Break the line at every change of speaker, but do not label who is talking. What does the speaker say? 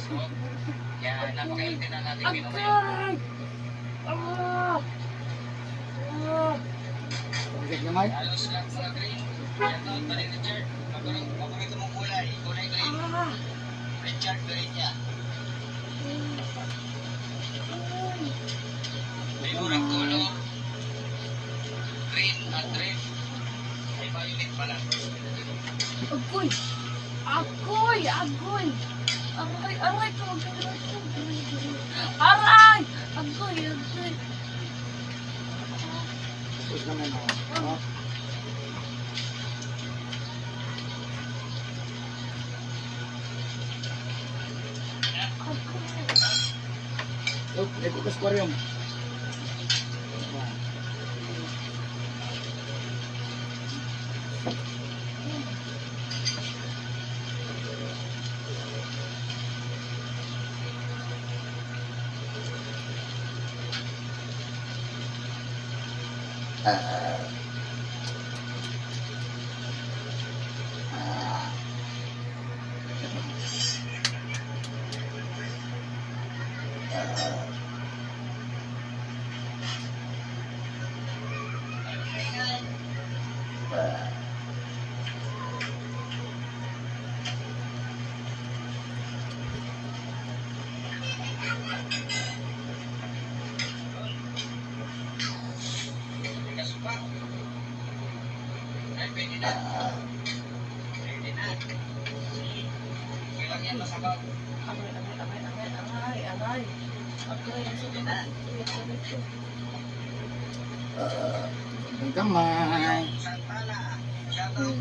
Kaya napaka-healthy na natin minum ngayon.
Agay! Ah! Ah!
Pagkik na Mike.
Halos lahat mga green. Yan taon pa rin Richard. Paborito mong kulay. Kulay green.
Ah!
Richard green niya. May murang color. Green at red. May violet pala.
Agoy! Agoy! Agoy! Aray! Aray! Aray! Agoy! Agoy!
Tapos naman ako. No? Look, may bukas pa rin.
Kasupak. Ay, pwede na. Pwede na. Kailang yan masabaw.
Aray! Aray! Aray! Aray!
Pwede na.
Ang kamay.
Santana. Shoutout.